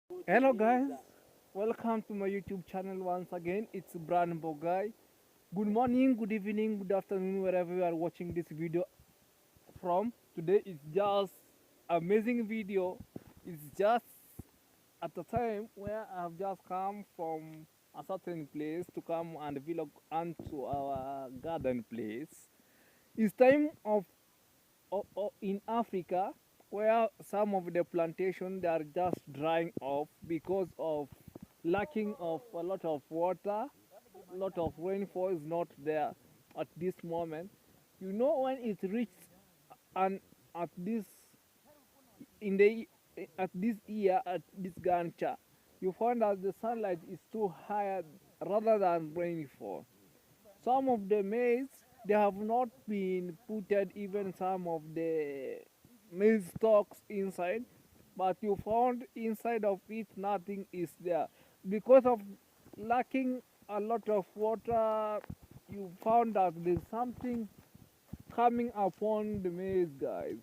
Hello guys, welcome to my YouTube channel once again. It's Brand Guy. Good morning, good evening, good afternoon, wherever you are watching this video from. Today is just amazing video. It's just at the time where I have just come from a certain place to come and vlog onto our garden place. It's time in Africa where some of the plantation they are just drying off because of lacking of a lot of water, a lot of rainfall is not there at this moment. You know when it reaches and at this in the at this year at this gancha, you find that the sunlight is too high rather than rainfall. Some of the maize, they have not been putted even some of the maize stalks inside, but you found inside of it nothing is there. Because of lacking a lot of water, you found that there's something coming upon the maize, guys.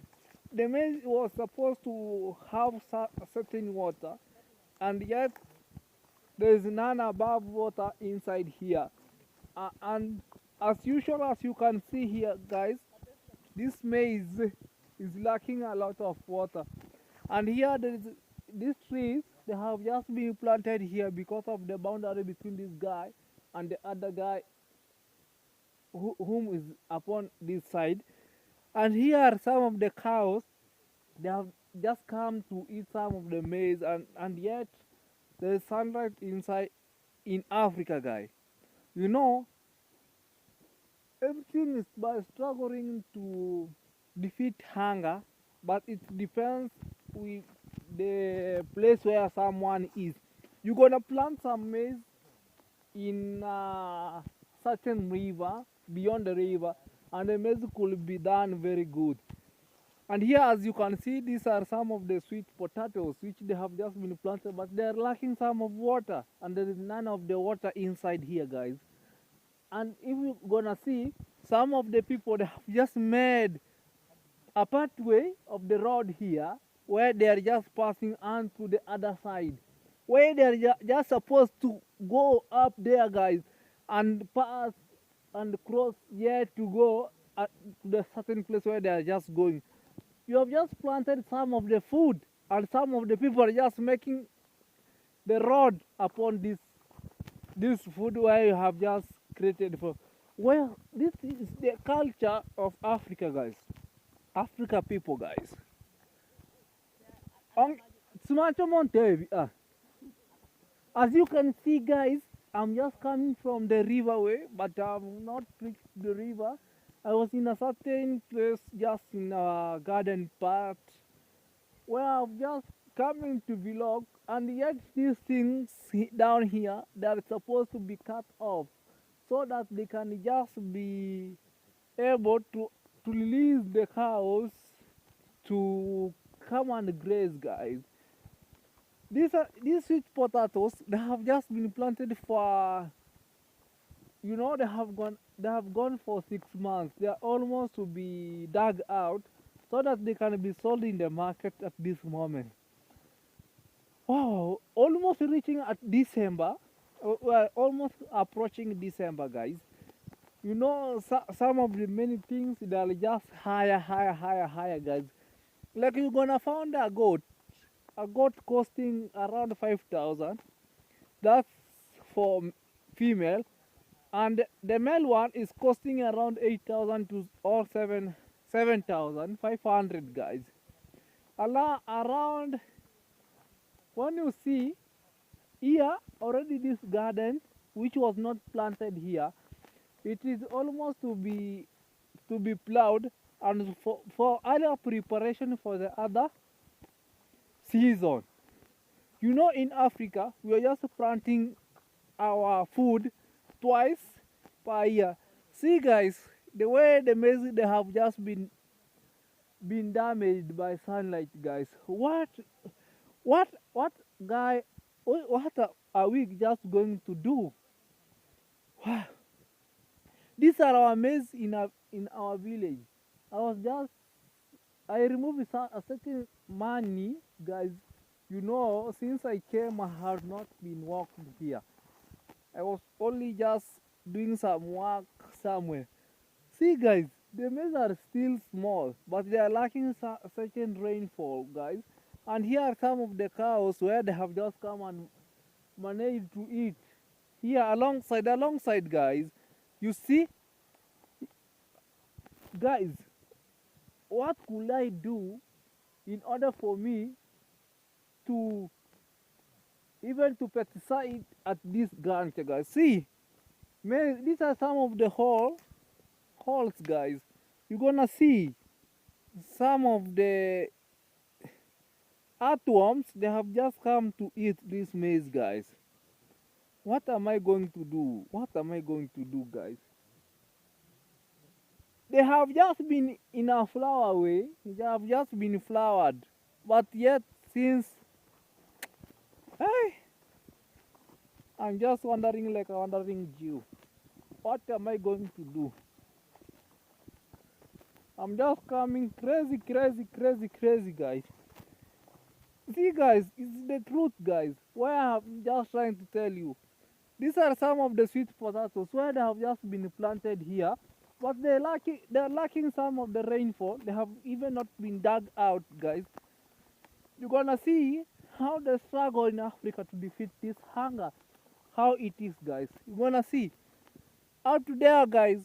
The maize was supposed to have certain water, and yet there is none above water inside here. And as usual, as you can see here guys, this maize is lacking a lot of water. And here there is these trees, they have just been planted here because of the boundary between this guy and the other guy whom is upon this side. And here are some of the cows, they have just come to eat some of the maize, and yet there is sunlight inside in Africa, guys. You know, everything is by struggling to defeat hunger, but it depends with the place where someone is. You're gonna plant some maize in a certain river, beyond the river, and the maize could be done very good. And here, as you can see, these are some of the sweet potatoes which they have just been planted, but they are lacking some of water, and there is none of the water inside here, guys. And if you're gonna see, some of the people they have just made a pathway of the road here where they are just passing on to the other side, where they are just supposed to go up there, guys, and pass and cross here to go to the certain place where they are just going. You have just planted some of the food, and some of the people are just making the road upon this food where you have just created for. Well, this is the culture of Africa, guys. Africa people, guys. Um, Sumacho Montevi, as you can see, guys, I'm just coming from the riverway, but I've not reached the river. I was in a certain place just in a garden part where I've just coming to vlog, and yet these things down here they are supposed to be cut off so that they can just be able to release the cows to come and graze, guys. These sweet potatoes they have just been planted for, you know, they have gone for 6 months. They are almost to be dug out so that they can be sold in the market at this moment. Wow, almost reaching at December. We're almost approaching December, guys. You know, some of the many things that are just higher, higher, higher, higher, guys. Like you're gonna find a goat costing around 5,000. That's for female, and the male one is costing around 8,000 to or 7,500, guys. Around when you see here already this garden which was not planted here, it is almost to be plowed and for other preparation for the other season. You know, in Africa we are just planting our food twice per year. See, guys, the way the maize they have just been damaged by sunlight, guys. What guy, what are we just going to do? These are our maize in our village. I was just I removed a certain money, guys, You know, since I came, I have not been walking here. I was only just doing some work somewhere. See, guys, the maize are still small, but they are lacking certain rainfall, guys. And here are some of the cows where they have just come and managed to eat. Here, alongside, guys. You see, guys, what could I do in order for me to even to pesticide at this branch, guys? See, these are some of the holes, guys. You're gonna see some of the earthworms. They have just come to eat this maize, guys. What am I going to do? What am I going to do, guys? They have just been in a flower way. They have just been flowered, but yet since hey, I'm just wondering like a wandering Jew. What am I going to do? I'm just coming crazy, guys. See, guys, it's the truth, guys. Where I'm just trying to tell you. These are some of the sweet potatoes where they have just been planted here, but they're lacking some of the rainfall. They have even not been dug out, guys. You're gonna see how they struggle in Africa to defeat this hunger. How it is, guys. You're gonna see. Out there, guys,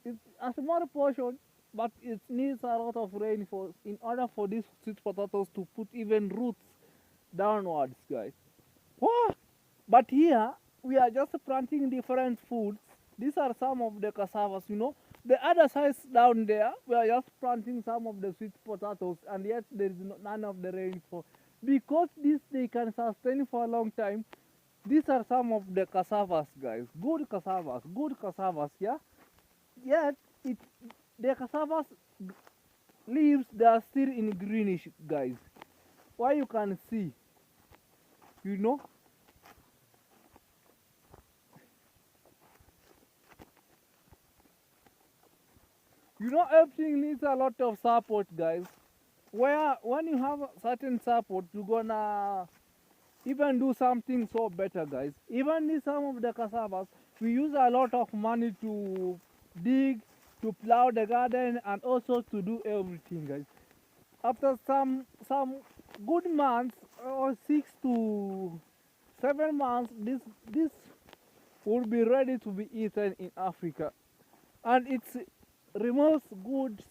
it's a small portion, but it needs a lot of rainfall in order for these sweet potatoes to put even roots downwards, guys. What? But here we are just planting different foods. These are some of the cassavas, you know. The other sides down there, we are just planting some of the sweet potatoes, and yet there is none of the rainfall. Because this they can sustain for a long time. These are some of the cassavas, guys. Good cassavas, yeah. Yet the cassavas leaves they are still in greenish, guys. Why you can see, you know. You know, everything needs a lot of support, guys. Where when you have a certain support, you're gonna even do something so better, guys. Even in some of the cassavas, we use a lot of money to dig, to plow the garden, and also to do everything, guys. After some good months, or 6 to 7 months, this will be ready to be eaten in Africa, and it's removes good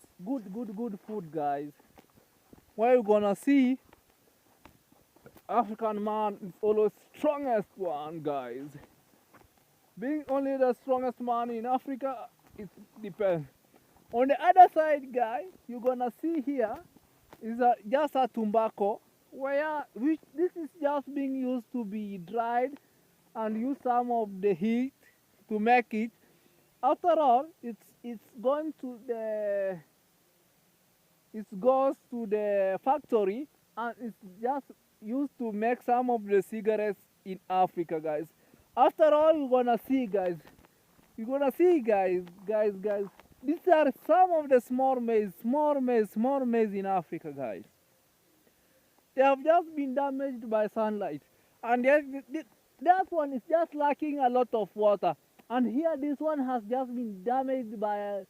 food, guys. Where you gonna see African man is always strongest one, guys. Being only the strongest man in Africa, it depends. On the other side, guys, you're gonna see here is just a tobacco which this is just being used to be dried and use some of the heat to make it. After all, it's going to the it goes to the factory and it's just used to make some of the cigarettes in Africa, guys. After all, you're gonna see, guys. You're gonna see, guys. These are some of the small maize in Africa, guys. They have just been damaged by sunlight, and that one is just lacking a lot of water. And here, this one has just been damaged by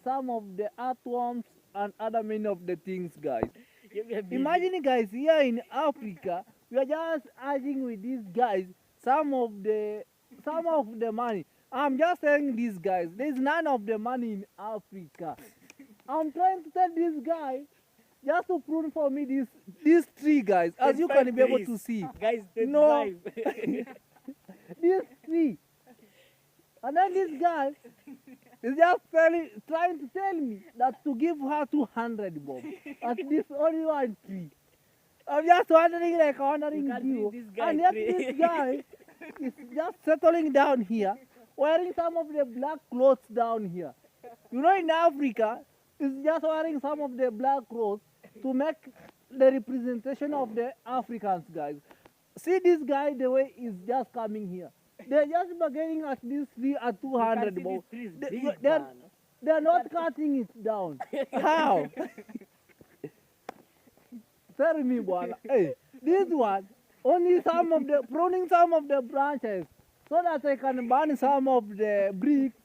some of the earthworms and other many of the things, guys. Imagine, guys, here in Africa, we are just arguing with these guys some of the money. I'm just telling these guys, there's none of the money in Africa. I'm trying to tell this guy just to prune for me this tree, guys, as you can be able to see. Guys, no, this tree. And then this guy is just trying to tell me that to give her 200 bob at this only one tree. I'm just wondering you. And yet this guy is just settling down here, wearing some of the black clothes down here. You know, in Africa, he's just wearing some of the black clothes to make the representation of the Africans, guys. See this guy, the way he's just coming here. They're just bargaining at this tree at 200 bob. They're not cutting it down. How? Tell me, bwana. Hey, this one only some of the pruning some of the branches so that I can burn some of the bricks,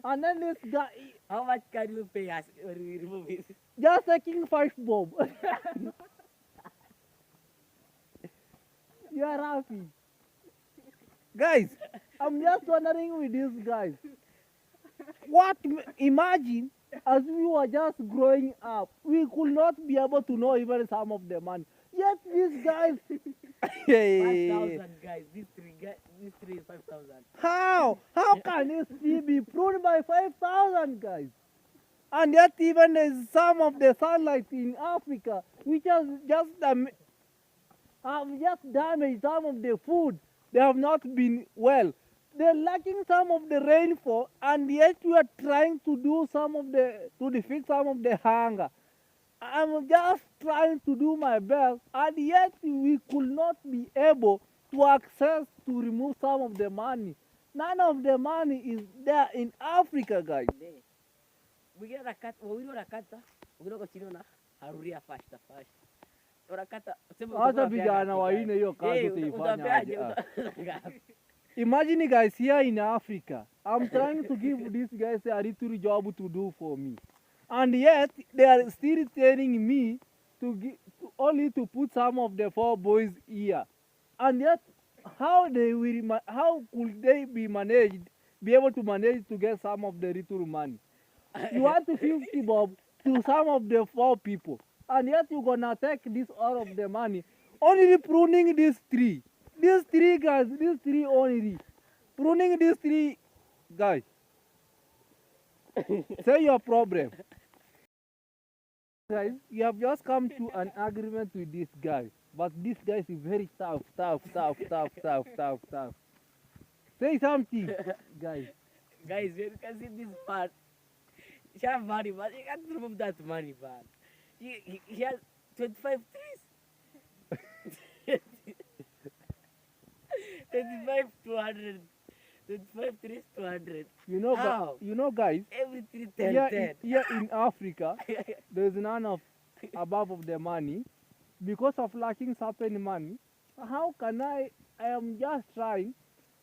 and then this guy How much can you pay us when we remove it? just taking 5 bob. You are happy, guys. I'm just wondering with these guys. Imagine as we were just growing up, we could not be able to know even some of the money. Yet these guys, 5,000 guys. This tree is 5,000. how can this tree be pruned by 5,000 guys? And yet even there's some of the sunlight in Africa, which has have just damaged some of the food. They have not been well. They're lacking some of the rainfall, and yet we are trying to do some of the to defeat some of the hunger. I'm just trying to do my best, and yet we could not be able to access to remove some of the money. None of the money is there in Africa, guys. Wawili wanakata, wengine wako chini na haruria fasta. Wanakata, Hata vijana waine hiyo kazi utaifanya aje? Imagine guys, here in Africa, I'm trying to give these guys a little job to do for me. And yet, they are still telling me only to put some of the 4 boys here. And yet, how could they be able to manage to get some of the little money? You want to 50 bob to some of the 4 people. And yet, you're gonna take this all of the money. Only pruning this tree. This tree, guys, this tree only. Pruning this tree, guys. Say your problem. Guys, you have just come to an agreement with this guy. But this guy is very tough. Say something, guys. Guys, you can see this part. She has money, but you can't remove that money, man. He has 25 trees. 25 to 100. 25 trees to 100. You know, guys. Every tree 10. Here in Africa, there's none of above of the money because of lacking certain money. How can I am just trying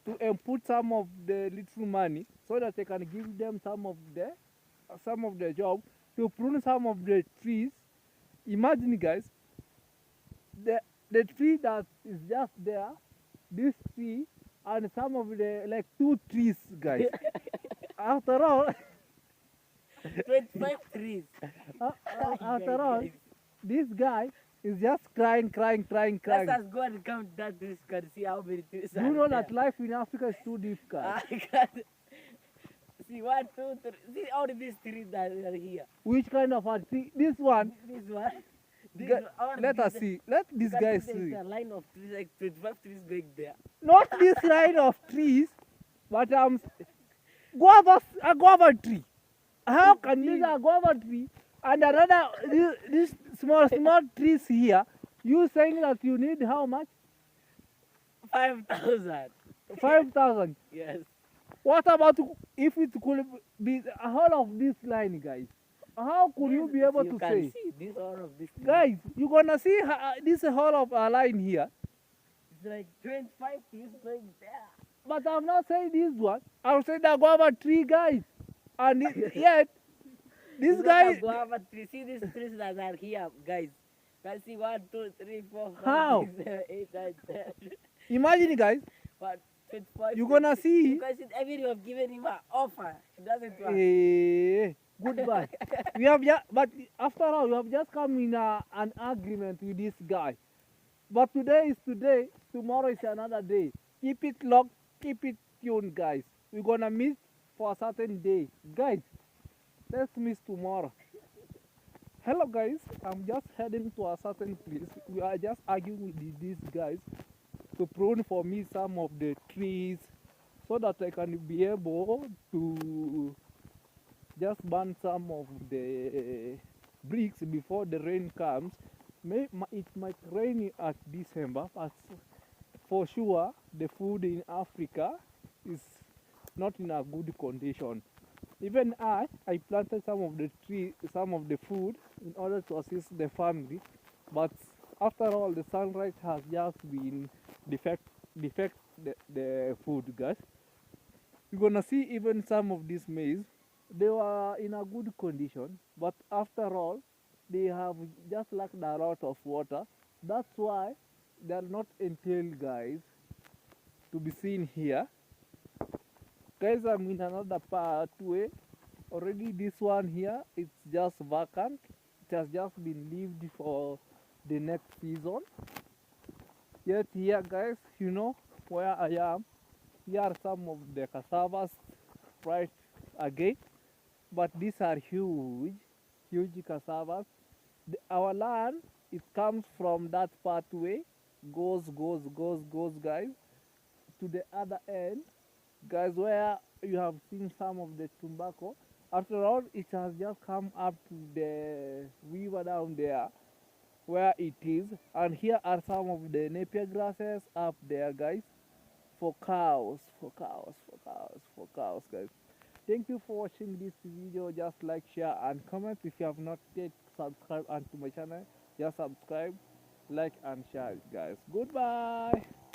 to input some of the little money so that I can give them some of the job to prune some of the trees. Imagine, guys, the tree that is just there, this tree, and some of the like 2 trees, guys. After all, 25 trees. After all, this guy is just crying. Let us go and count that trees and see how many trees You know that life in Africa is too difficult. See, 1, 2, 3. See all these trees that are here. Which kind of a tree? This one. This one. Let us see. Let this guy see. There's a line of trees, like 25 trees going there. Not this line of trees, but a guava tree. How can this a guava tree and another this small trees here? You saying that you need how much? 5,000. 5,000. Yes. What about if it could be a whole of this line, guys? How could you be able to say? See this all of this. Guys, you're gonna see this whole of a line here. It's like 25 trees going there. But I'm not saying this one. I'm saying the guava tree, guys. And yet, this guy. Guava tree. See these trees that are here, guys. Can see 1, 2, 3, 4, 5, How? 6, 7, 8, 9, 10. Imagine, guys. But 25. You're gonna see. You guys, I mean, you have given him an offer. It doesn't work. Goodbye. But after all, we have just come in an agreement with this guy. But today is today, tomorrow is another day. Keep it locked, keep it tuned, guys. We're gonna meet for a certain day. Guys, let's meet tomorrow. Hello, guys. I'm just heading to a certain place. We are just arguing with these guys to prune for me some of the trees so that I can be able to just burn some of the bricks before the rain comes. It might rain at December, but for sure the food in Africa is not in a good condition. Even I planted some of the food in order to assist the family, but After all, the sunlight has just been defect defect the food, guys. You're gonna see even some of these maize, they were in a good condition, but after all, they have just lacked a lot of water. That's why they are not entailed, guys, to be seen here. Guys, I'm in another pathway. Already this one here, it's just vacant. It has just been leaved for the next season. Yet here, guys, you know where I am. Here are some of the cassavas right again, but these are huge, huge cassavas. Our land, it comes from that pathway, goes, guys, to the other end, guys, where you have seen some of the tobacco. After all, it has just come up to the river down there where it is, and here are some of the napier grasses up there, guys, for cows, for cows, guys. Thank you for watching this video. Just like, share, and comment. If you have not yet subscribed onto my channel, just subscribe, like, and share it, guys. Goodbye.